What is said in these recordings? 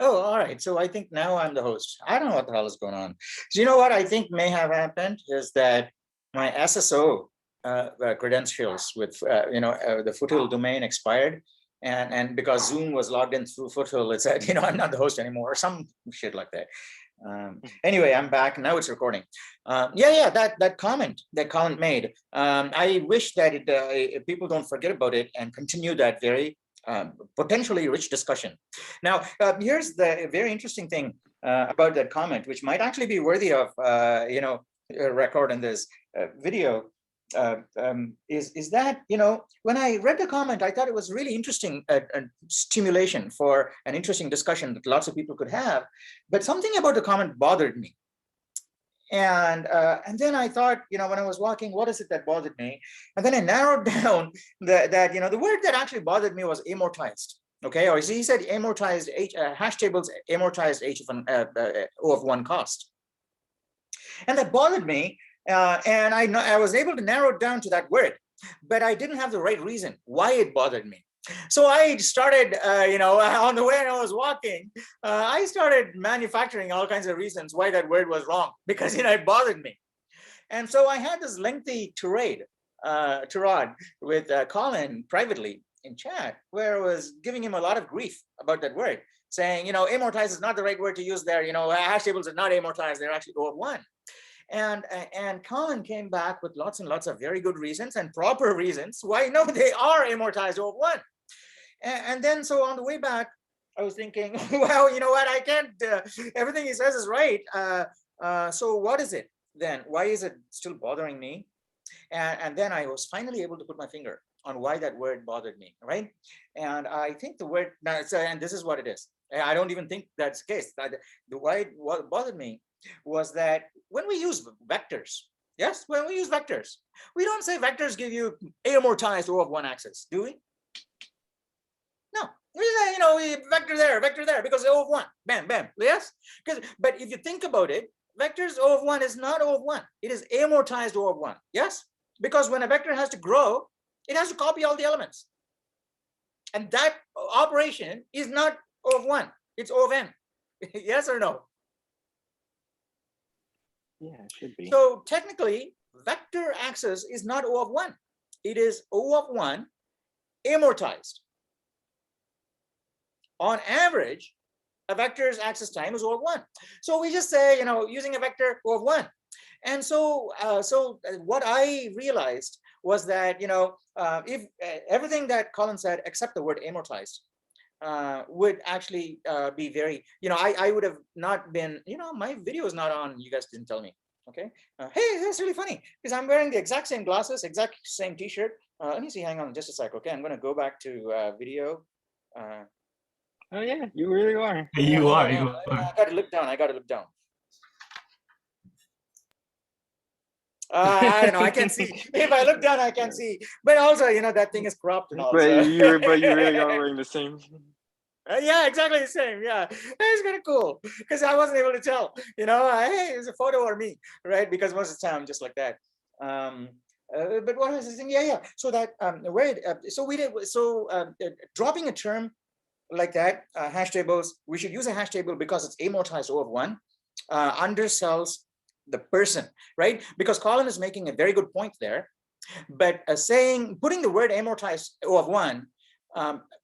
Oh, all right. So I think now I'm the host. I don't know what the hell is going on. So you know what I think may have happened is that my SSO credentials with the Foothill domain expired, and because Zoom was logged in through Foothill, it said I'm not the host anymore, or some shit like that. Anyway, I'm back now. It's recording. Yeah. That comment made. I wish that people don't forget about it and continue that very potentially rich discussion. Now, here's the very interesting thing about that comment, which might actually be worthy of a record in this video. Is that when I read the comment, I thought it was really interesting, a stimulation for an interesting discussion that lots of people could have. But something about the comment bothered me. And then I thought, when I was walking, what is it that bothered me? And then I narrowed down that the word that actually bothered me was amortized. Okay, or he said amortized H, hash tables amortized H of O of one cost, and that bothered me. And I was able to narrow it down to that word, but I didn't have the right reason why it bothered me. So I started, on the way I was walking, I started manufacturing all kinds of reasons why that word was wrong, because it bothered me. And so I had this lengthy tirade with Colin privately in chat, where I was giving him a lot of grief about that word, saying, amortized is not the right word to use there. Hash tables are not amortized; they're actually O of one. And Colin came back with lots and lots of very good reasons and proper reasons why no, they are amortized O of one. And then so on the way back, I was thinking, well, you know what? I can't. Everything he says is right. So what is it then? Why is it still bothering me? And then I was finally able to put my finger on why that word bothered me, right? And I think the word, and this is what it is. I don't even think that's the case. What bothered me was that when we use vectors, yes, when we use vectors, we don't say vectors give you amortized O of one axis, do we? No, we say, we vector there, because O of one, bam, bam, yes? But if you think about it, vectors O of one is not O of one. It is amortized O of one, yes? Because when a vector has to grow, it has to copy all the elements. And that operation is not O of one, it's O of n. Yes or no? Yeah, it should be. So technically, vector axis is not O of one. It is O of one amortized. On average, a vector's axis time is O of one. So we just say, using a vector O of one. And so, what I realized was that, if everything that Colin said, except the word amortized, would actually be very, I would have not been, my video is not on, you guys didn't tell me. Okay. Hey, that's really funny because I'm wearing the exact same glasses, exact same t-shirt. Let me see, hang on just a sec. Okay, I'm going to go back to video. Oh yeah, you really are. You are. I got to look down. I don't know. I can see. If I look down, I can see. But also, that thing is cropped and all. But you really are wearing the same. Yeah, exactly the same. Yeah, it's kind of cool because I wasn't able to tell. Hey, it's a photo or me, right? Because most of the time I'm just like that. But what was the thing? Yeah. So that dropping a term like that, hash tables. We should use a hash table because it's amortized O of one. Undersells the person, right? Because Colin is making a very good point there, but putting the word amortized O of one,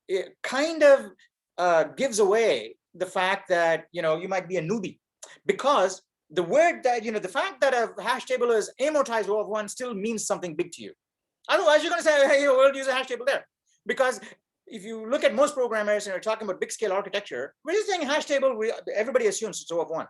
it kind of gives away the fact that you might be a newbie, because the word that the fact that a hash table is amortized O of one still means something big to you. Otherwise, you're going to say, hey, we'll use a hash table there, because if you look at most programmers and you're talking about big scale architecture, we're just saying hash table. Everybody assumes it's O of one.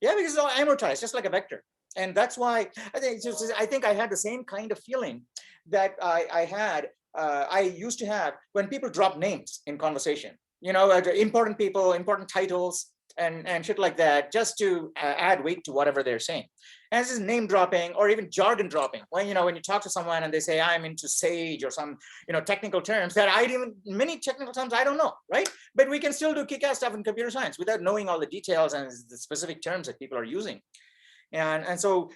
Yeah, because it's all amortized, just like a vector. And that's why I think I had the same kind of feeling that I used to have when people drop names in conversation, important people, important titles, and shit like that, just to add weight to whatever they're saying. And this is name dropping or even jargon dropping. When you talk to someone and they say, I'm into Sage or some technical terms that many technical terms I don't know, right? But we can still do kick-ass stuff in computer science without knowing all the details and the specific terms that people are using. And so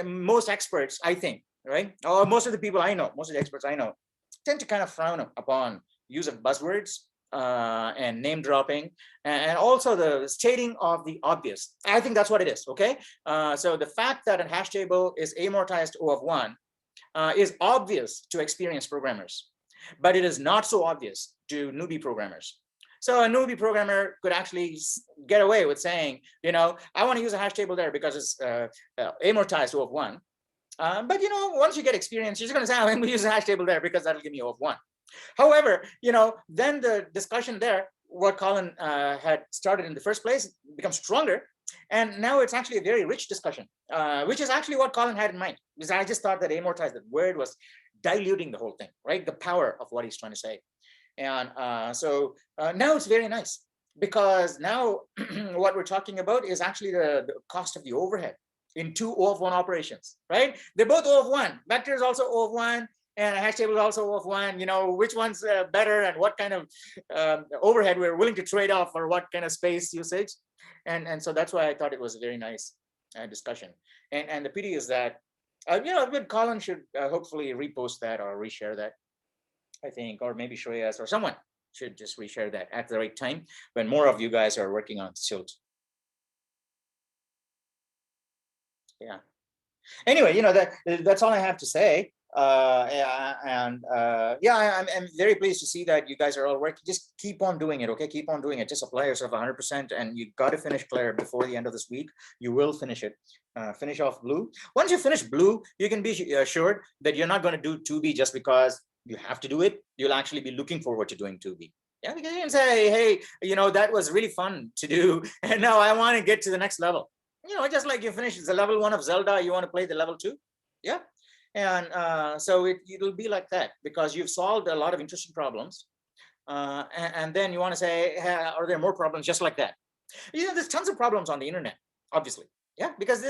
most experts, I think, right, or most of the people I know, most of the experts I know, tend to kind of frown upon use of buzzwords and name dropping, and also the stating of the obvious. I think that's what it is. Okay. So the fact that a hash table is amortized O of 1 is obvious to experienced programmers, but it is not so obvious to newbie programmers. So a newbie programmer could actually get away with saying, I want to use a hash table there because it's amortized O of 1. But once you get experience, you're just going to say, I'm going to use a hash table there because that'll give me O of 1. However, then the discussion there, what Colin had started in the first place, becomes stronger. And now it's actually a very rich discussion, which is actually what Colin had in mind. Because I just thought that amortized, that word was diluting the whole thing, right? The power of what he's trying to say. And so now it's very nice, because now what we're talking about is actually the cost of the overhead in two O of 1 operations, right? They're both O of 1. Vector is also O of 1, and a hash table is also O of 1. Which one's better, and what kind of overhead we're willing to trade off, or what kind of space usage. And so that's why I thought it was a very nice discussion. And the pity is that, Colin should hopefully repost that or reshare that, I think, or maybe Shreyas or someone should just reshare that at the right time when more of you guys are working on Silt. Yeah. Anyway, that's all I have to say. I'm very pleased to see that you guys are all working. Just keep on doing it, okay? Keep on doing it. Just apply yourself 100%, and you got to finish Claire before the end of this week. You will finish it. Finish off Blue. Once you finish Blue, you can be assured that you're not going to do 2B just because you have to do it. You'll actually be looking forward to doing 2B. Yeah, because you can say, hey, that was really fun to do, and now I want to get to the next level. Just like you finish the level 1 of Zelda, you want to play the level 2. Yeah. And so it'll be like that, because you've solved a lot of interesting problems. And then you want to say, hey, are there more problems just like that? There's tons of problems on the internet, obviously. Yeah, because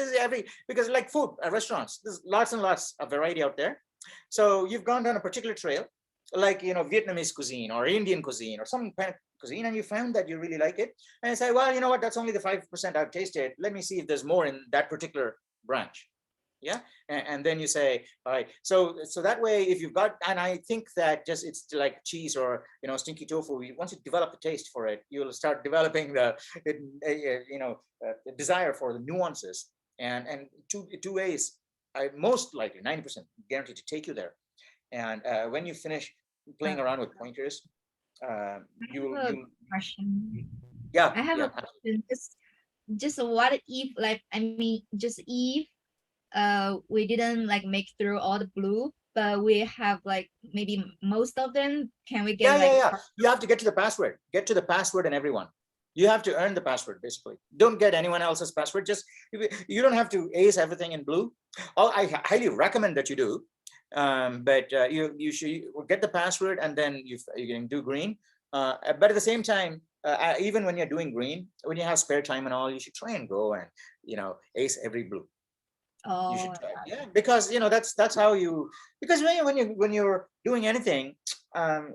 because like food, restaurants, there's lots and lots of variety out there. So you've gone down a particular trail, like, Vietnamese cuisine or Indian cuisine or some kind of cuisine, and you found that you really like it. And you say, well, you know what, that's only the 5% I've tasted. Let me see if there's more in that particular branch. Yeah. And then you say, all right, so that way, if you've got, and I think that just, it's like cheese or, stinky tofu, once you develop a taste for it, you'll start developing the desire for the nuances. And two ways, most likely 90% guaranteed to take you there. And when you finish playing around with pointers, you have a question. Yeah. I have a question. Just what if, like, I mean, just if we didn't like make through all the blue, but we have like maybe most of them, can we get you have to get to the password. Get to the password and everyone. You have to earn the password, basically. Don't get anyone else's password. Just, you don't have to ace everything in blue. I highly recommend that you do. But you should get the password, and then you can do green. But at the same time, even when you're doing green, when you have spare time and all, you should try and go and ace every blue. You should try. Yeah, because that's how you, because when you're doing anything,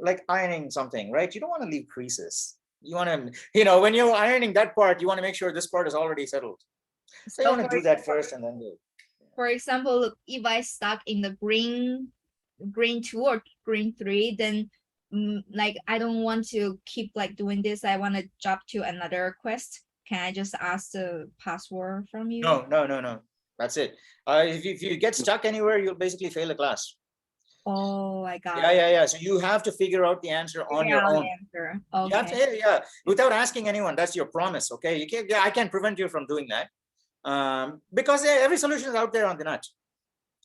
like ironing something, right? You don't want to leave creases. You want to, when you're ironing that part, you want to make sure this part is already settled. So you want to do that first and then do it. For example, look, if I stuck in the green 2 or green 3, then like I don't want to keep like doing this. I want to jump to another quest. Can I just ask the password from you? No. That's it. If you get stuck anywhere, you'll basically fail the class. Oh, I got it. Yeah. So you have to figure out the answer on your own. Okay. You have to, without asking anyone. That's your promise. Okay. You can't. I can't prevent you from doing that. Because every solution is out there on the net.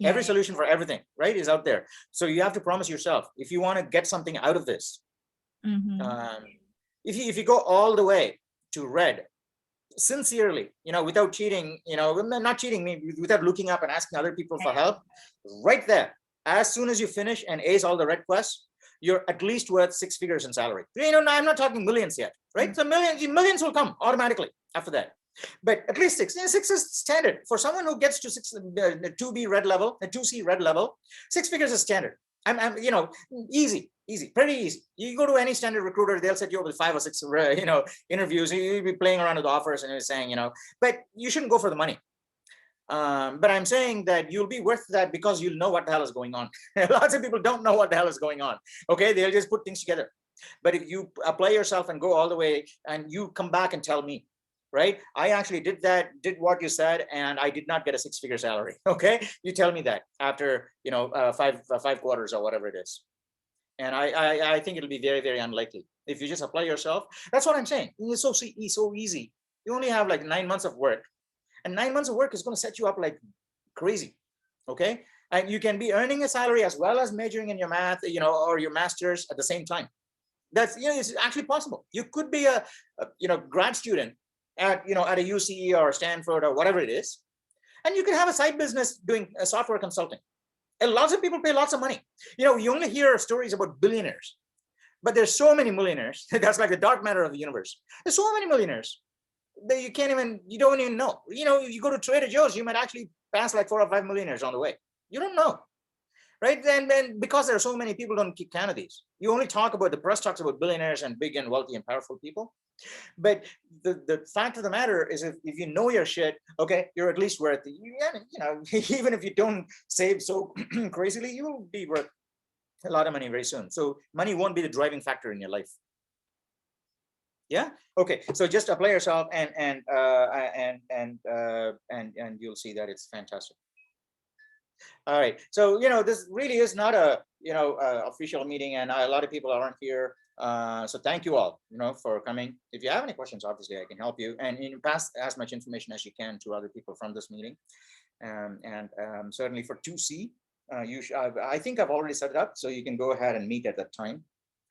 Every solution for everything, right, is out there. So you have to promise yourself, if you want to get something out of this, if you go all the way to red, sincerely, without cheating, not cheating, without looking up and asking other people for help, right there, as soon as you finish and ace all the red quests, you're at least worth 6 figures in salary. I'm not talking millions yet, right? So millions will come automatically after that. But at least 6. 6 is standard for someone who gets to 2B red level, 2C red level. 6 figures is standard. I'm easy, pretty easy. You go to any standard recruiter, they'll set you up with 5 or 6, interviews. You'll be playing around with offers and you're saying, but you shouldn't go for the money. But I'm saying that you'll be worth that because you'll know what the hell is going on. Lots of people don't know what the hell is going on. Okay, they'll just put things together. But if you apply yourself and go all the way and you come back and tell me, right, I actually did what you said, and I did not get a 6-figure salary. Okay, you tell me that after, you know, five quarters or whatever it is. And I think it'll be very, very unlikely if you just apply yourself. That's what I'm saying. It's so easy. You only have like 9 months of work, and 9 months of work is going to set you up like crazy. Okay, and you can be earning a salary as well as majoring in your math, you know, or your master's at the same time. That's, you know, it's actually possible. You could be a you know, grad student at, you know, at a UC or Stanford or whatever it is, and you can have a side business doing software consulting. And lots of people pay lots of money. You know, you only hear stories about billionaires, but there's so many millionaires. That's like the dark matter of the universe. There's so many millionaires that you don't even know. You know, you go to Trader Joe's, you might actually pass like 4 or 5 millionaires on the way. You don't know, right? And then because there are so many, people don't keep count of these. You only talk about, the press talks about billionaires and big and wealthy and powerful people. But the fact of the matter is, if you know your shit, okay, you're at least worth, you know, even if you don't save so crazily, you will be worth a lot of money very soon. So money won't be the driving factor in your life. Yeah. Okay. So just apply yourself, and you'll see that it's fantastic. All right. So, you know, this really is not a, you know, official meeting, and a lot of people aren't here. So thank you all, you know, for coming. If you have any questions, obviously I can help you, and you pass as much information as you can to other people from this meeting. Certainly for 2C, I think I've already set it up, so you can go ahead and meet at that time.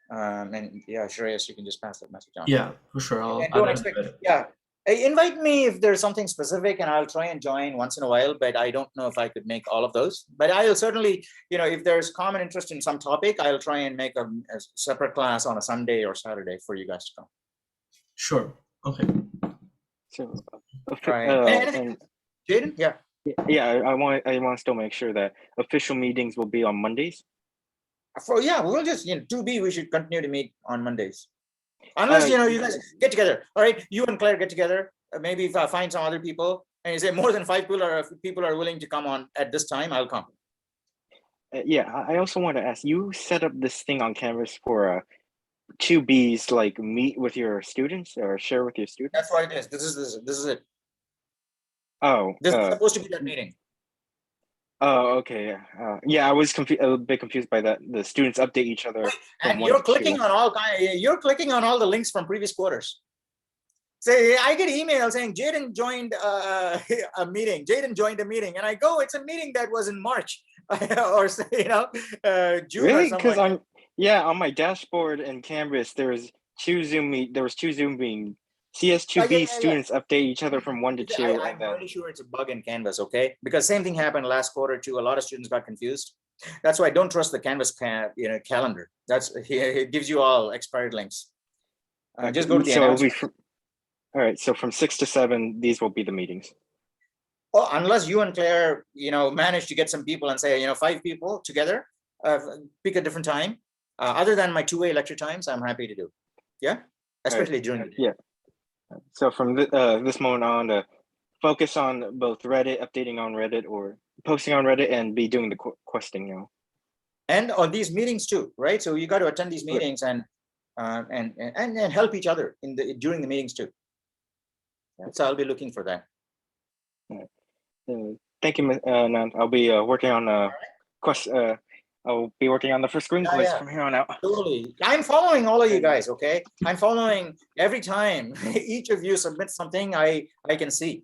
And yeah, Shreyas, you can just pass that message on. Yeah, for sure. And don't expect, yeah. Invite me if there's something specific, and I'll try and join once in a while, but I don't know if I could make all of those. But I'll certainly, you know, if there's common interest in some topic, I'll try and make a separate class on a Sunday or Saturday for you guys to come. Sure. Okay. So, Right. Jaden? Yeah. Yeah, I want to still make sure that official meetings will be on Mondays. Yeah, we'll just, you know, 2B, we should continue to meet on Mondays. Unless, you know, you guys get together. All right, you and Claire get together. Maybe if I find some other people, and you say more than 5 people, or if people are willing to come on at this time, I'll come. Yeah, I also want to ask, you set up this thing on Canvas for 2Bs, like meet with your students or share with your students? That's what it is. This is it. Oh, this is supposed to be that meeting. Oh, okay. Yeah, I was a bit confused by that. The students update each other. And you're clicking on all the links from previous quarters. Say, I get emails saying Jaden joined a meeting. Jaden joined a meeting, and I go, it's a meeting that was in March, or say, you know, June. Really? Because on my dashboard in Canvas, there was 2 Zoom meetings. CS2B students update each other from 1 to 2. I'm pretty sure it's a bug in Canvas, okay? Because same thing happened last quarter too. A lot of students got confused. That's why I don't trust the Canvas calendar. It gives you all expired links. Just go to the announcement. All right, so from 6 to 7, these will be the meetings. Oh, unless you and Claire, you know, manage to get some people and say, you know, 5 people together, pick a different time. Other than my 2-way lecture times, I'm happy to do. Yeah, especially during the day. Yeah. So from this moment on, focus on both Reddit, updating on Reddit, or posting on Reddit, and be doing the questing now. And on these meetings too, right? So you got to attend these meetings and help each other during the meetings too. So I'll be looking for that. Thank you, Nand. I'll be working on I'll be working on the first screen quiz from here on out. Totally. I'm following all of you guys, okay? I'm following every time each of you submit something I can see.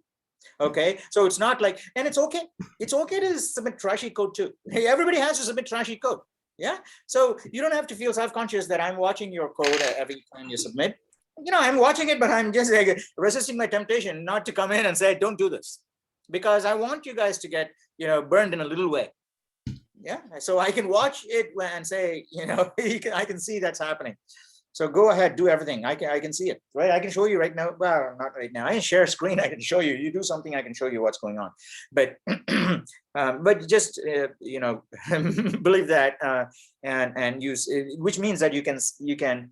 Okay, so it's not like, and it's okay. It's okay to submit trashy code too. Hey, everybody has to submit trashy code. Yeah. So you don't have to feel self-conscious that I'm watching your code every time you submit. You know, I'm watching it, but I'm just like resisting my temptation not to come in and say, don't do this, because I want you guys to get, you know, burned in a little way. Yeah, so I can watch it and say, you know, I can see that's happening. So go ahead, do everything. I can see it, right? I can show you right now. Well, not right now. I can share a screen. I can show you. You do something, I can show you what's going on. But but just you know, believe that and use, which means that you can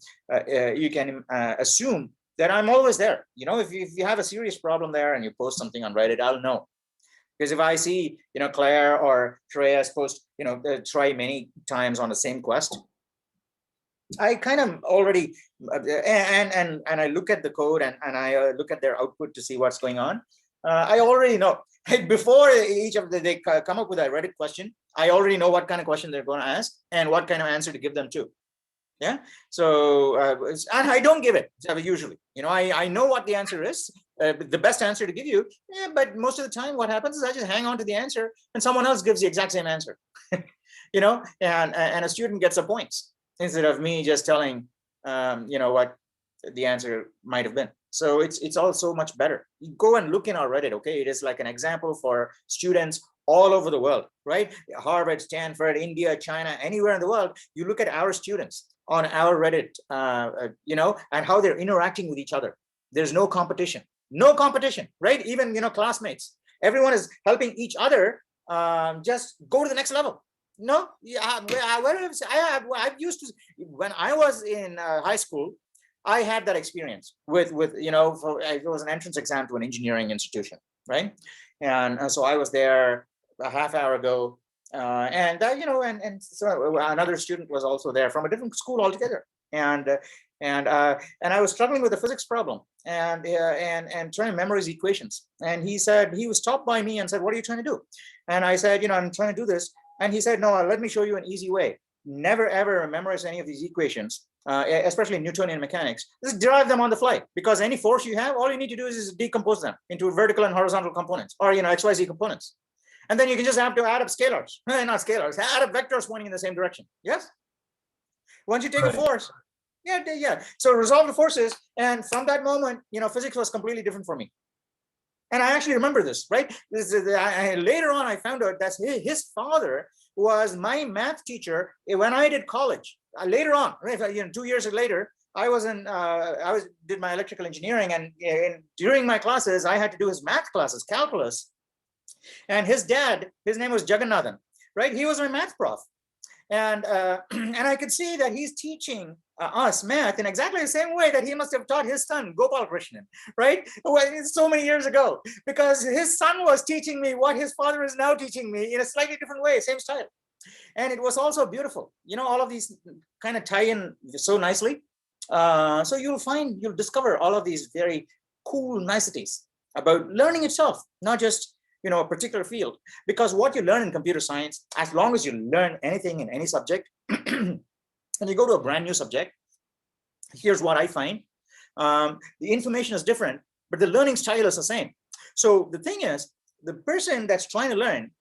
assume that I'm always there. You know, if you have a serious problem there and you post something on Reddit, I'll know. Because if I see, you know, Claire or Shreyas post, you know, try many times on the same quest, I kind of already, and I look at the code and I look at their output to see what's going on. I already know before each of they come up with a Reddit question. I already know what kind of question they're going to ask and what kind of answer to give them to. Yeah. So and I don't give it usually. I know what the answer is, the best answer to give you. Yeah, but most of the time, what happens is I just hang on to the answer, and someone else gives the exact same answer. And a student gets the points instead of me just telling what the answer might have been. So it's all so much better. You go and look in our Reddit. Okay, it is like an example for students all over the world, right? Harvard, Stanford, India, China, anywhere in the world. You look at our students on our Reddit, and how they're interacting with each other. There's no competition, right? Even classmates, everyone is helping each other just go to the next level. No, yeah, I've used to, when I was in high school, I had that experience with it was an entrance exam to an engineering institution, right? And so I was there a half hour ago, and so another student was also there from a different school altogether, and I was struggling with a physics problem and trying to memorize equations. And he was stopped by me and said, "What are you trying to do?" And I said, "I'm trying to do this." And he said, "No, let me show you an easy way. Never ever memorize any of these equations, especially Newtonian mechanics. Just derive them on the fly, because any force you have, all you need to do is decompose them into vertical and horizontal components, or XYZ components. And then you can just have to add up scalars, not scalars, add up vectors pointing in the same direction." Yes. Once you take a force, yeah. So resolve the forces, and from that moment, physics was completely different for me. And I actually remember this, right? Later on, I found out that his father was my math teacher when I did college. Later on, 2 years later, I did my electrical engineering, and during my classes, I had to do his math classes, calculus. And his dad, his name was Jagannathan, right? He was my math prof. And I could see that he's teaching us math in exactly the same way that he must have taught his son Gopal Krishnan, right? So many years ago, because his son was teaching me what his father is now teaching me in a slightly different way, same style. And it was also beautiful. All of these kind of tie in so nicely. So you'll discover all of these very cool niceties about learning itself, not just a particular field. Because what you learn in computer science, as long as you learn anything in any subject, and you go to a brand new subject, here's what I find. The information is different, but the learning style is the same. So the thing is, the person that's trying to learn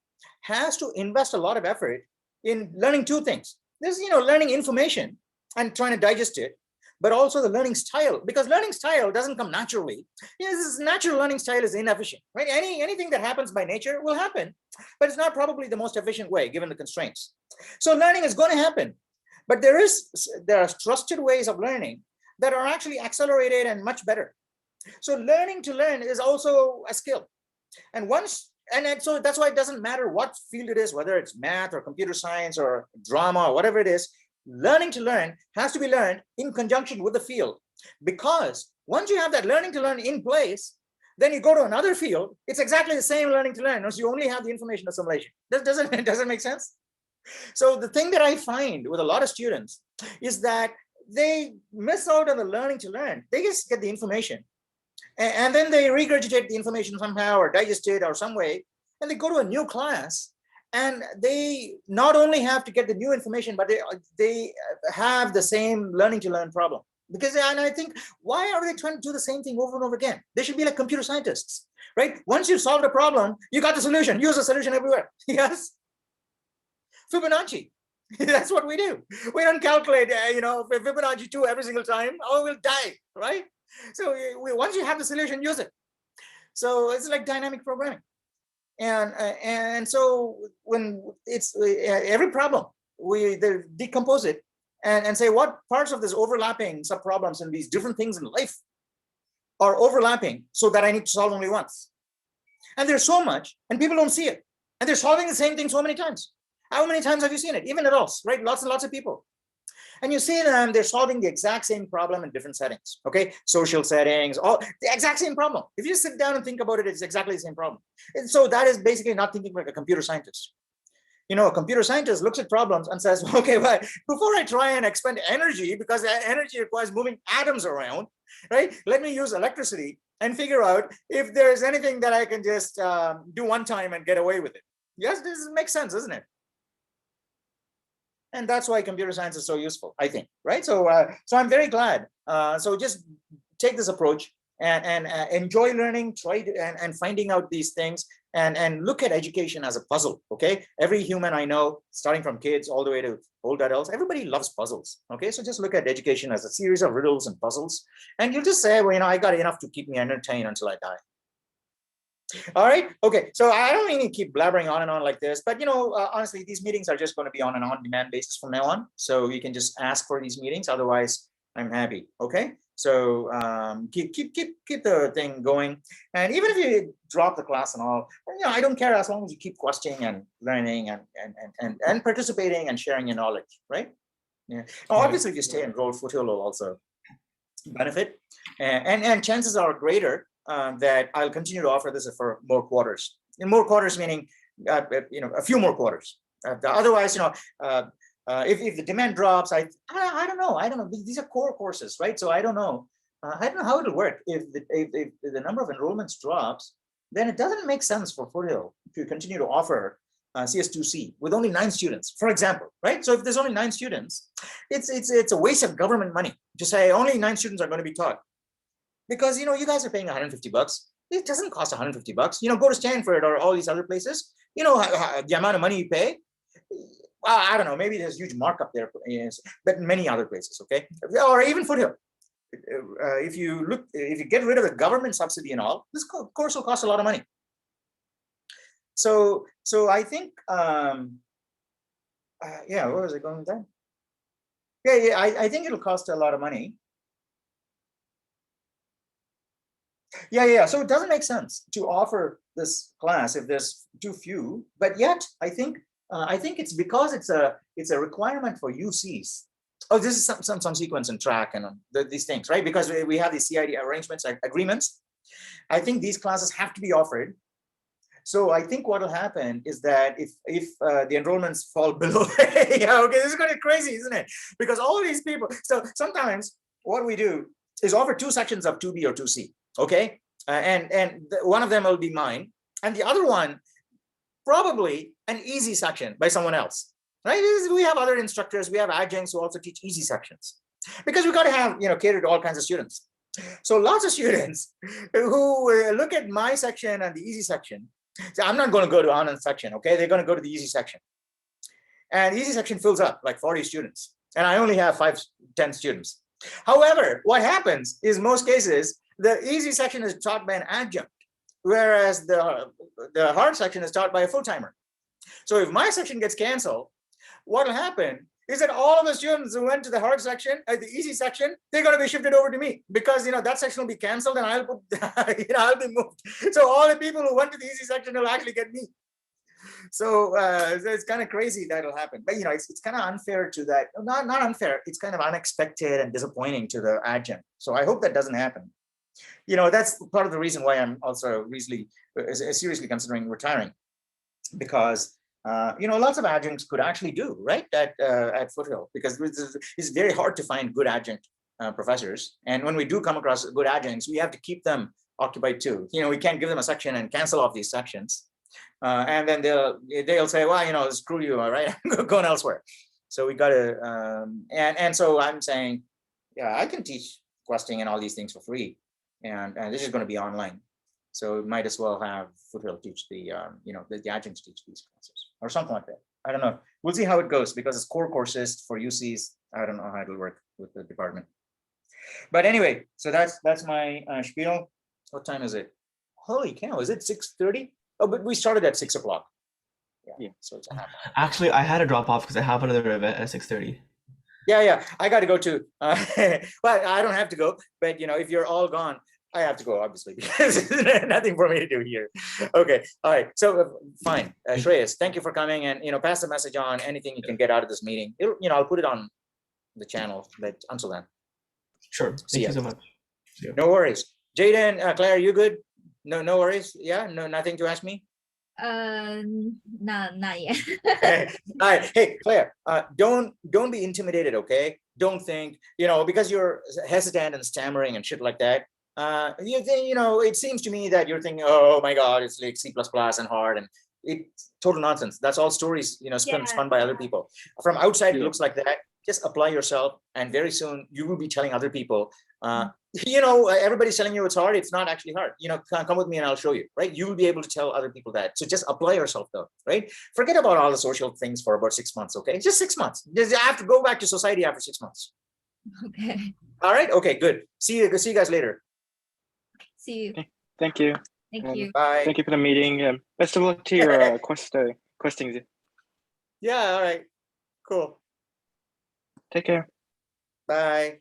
has to invest a lot of effort in learning two things. There's, learning information and trying to digest it, but also the learning style, because learning style doesn't come naturally. This natural learning style is inefficient, right? Anything that happens by nature will happen, but it's not probably the most efficient way given the constraints. So learning is going to happen, but there are trusted ways of learning that are actually accelerated and much better. So learning to learn is also a skill. And so that's why it doesn't matter what field it is, whether it's math or computer science or drama or whatever it is. Learning to learn has to be learned in conjunction with the field, because once you have that learning to learn in place, then you go to another field, it's exactly the same learning to learn, so you only have the information assimilation. Does it make sense? So the thing that I find with a lot of students is that they miss out on the learning to learn. They just get the information, and then they regurgitate the information somehow or digest it or some way, and they go to a new class. And they not only have to get the new information, but they have the same learning to learn problem. Because, and I think, why are they trying to do the same thing over and over again? They should be like computer scientists, right? Once you've solved a problem, you got the solution. Use the solution everywhere. Yes. Fibonacci. That's what we do. We don't calculate, Fibonacci 2 every single time. Oh, we'll die, right? So once you have the solution, use it. So it's like dynamic programming. And so when it's every problem, they decompose it and say what parts of this overlapping sub-problems and these different things in life are overlapping so that I need to solve only once. And there's so much, and people don't see it. And they're solving the same thing so many times. How many times have you seen it? Even adults, right? Lots and lots of people. And you see them, they're solving the exact same problem in different settings, okay? Social settings, all the exact same problem. If you sit down and think about it, it's exactly the same problem. And so that is basically not thinking like a computer scientist. a computer scientist looks at problems and says, okay, well, before I try and expend energy, because energy requires moving atoms around, right? Let me use electricity and figure out if there's anything that I can just do one time and get away with it. Yes, this makes sense, doesn't it? And that's why computer science is so useful, I think, right? So, so I'm very glad. So just take this approach and enjoy learning, and finding out these things, and look at education as a puzzle. Okay, every human I know, starting from kids all the way to old adults, everybody loves puzzles. Okay, so just look at education as a series of riddles and puzzles, and you'll just say, well, I got enough to keep me entertained until I die. All right. Okay. So I don't really keep blabbering on and on like this, but honestly, these meetings are just going to be on an on-demand basis from now on. So you can just ask for these meetings. Otherwise, I'm happy. Okay. So keep the thing going, and even if you drop the class and all, I don't care, as long as you keep questioning and learning and participating and sharing your knowledge, right? Yeah. Obviously, if you stay enrolled, Foothill will also benefit, and chances are greater that I'll continue to offer this for more quarters. In more quarters, meaning a few more quarters. Otherwise, if the demand drops, I don't know. These are core courses, right? So I don't know. I don't know how it'll work. If the number of enrollments drops, then it doesn't make sense for Foothill to continue to offer CS2C with only 9 students, for example, right? So if there's only 9 students, it's a waste of government money to say only 9 students are going to be taught. Because you guys are paying $150. It doesn't cost $150. Go to Stanford or all these other places. The amount of money you pay. I don't know. Maybe there's huge markup there, but many other places. Okay, or even Foothill. If you get rid of the government subsidy and all, this course will cost a lot of money. So I think, yeah. Where was I going with that? Yeah. I think it'll cost a lot of money. Yeah. So it doesn't make sense to offer this class if there's too few. But yet, I think it's because it's a requirement for UCs. Oh, this is some sequence and track and these things, right? Because we have these CID arrangements, agreements. I think these classes have to be offered. So I think what will happen is that if the enrollments fall below, yeah, okay, this is going to be crazy, isn't it? Because all these people. So sometimes what we do is offer 2 sections of 2B or 2C. Okay, and one of them will be mine, and the other one probably an easy section by someone else, right? We have other instructors, we have adjuncts who also teach easy sections, because we got to have cater to all kinds of students. So lots of students who look at my section and the easy section. So I'm not going to go to Anand's section. Okay, they're going to go to the easy section, and the easy section fills up like 40 students, and I only have 5-10 students. However, what happens is most cases the easy section is taught by an adjunct, whereas the hard section is taught by a full-timer. So if my section gets canceled, what will happen is that all of the students who went to the hard section, the easy section, they're going to be shifted over to me, because that section will be canceled and I'll I'll be moved. So all the people who went to the easy section will actually get me. So it's kind of crazy that'll happen, but it's kind of unfair to that. Not unfair. It's kind of unexpected and disappointing to the adjunct. So I hope that doesn't happen. That's part of the reason why I'm also seriously considering retiring, because lots of adjuncts could actually do right at Foothill, because it's very hard to find good adjunct professors, and when we do come across good adjuncts, we have to keep them occupied too. We can't give them a section and cancel off these sections, and then they'll say, well, screw you, all right, I'm going elsewhere. So we got to, and so I'm saying, yeah, I can teach questing and all these things for free. And this is going to be online, so we might as well have Foothill teach the adjuncts teach these classes or something like that. I don't know. We'll see how it goes, because it's core courses for UCs. I don't know how it'll work with the department. But anyway, so that's my spiel. What time is it? Holy cow! Is it 6:30? Oh, but we started at 6 o'clock. Yeah. So it's a half hour. Actually, I had to drop off because I have another event at 6:30. Yeah. I got to go too. Well, I don't have to go, but if you're all gone, I have to go, obviously, because there's nothing for me to do here. Okay, all right. So fine, Shreyas, thank you for coming, and pass the message on. Anything you can get out of this meeting, I'll put it on the channel. But until then, Sure. Thank you so much. No worries. Jaden, Claire, you good? No worries. Yeah, no, nothing to ask me. Not yet. All right. Hey, Claire, don't be intimidated, okay? Don't think, because you're hesitant and stammering and shit like that. You think, it seems to me that you're thinking, oh my God, it's like C++ and hard, and it's total nonsense. That's all stories, spun by other people. From outside, it Yeah. looks like that. Just apply yourself, and very soon you will be telling other people. Everybody's telling you it's hard. It's not actually hard. Come with me and I'll show you, right? You will be able to tell other people that. So just apply yourself, though, right? Forget about all the social things for about 6 months, okay? Just 6 months. Just have to go back to society after 6 months. Okay. All right. Okay. Good. See you guys later. See you. Thank you. Thank you. Bye. Thank you for the meeting. Best of luck to your questings. Yeah. All right. Cool. Take care. Bye.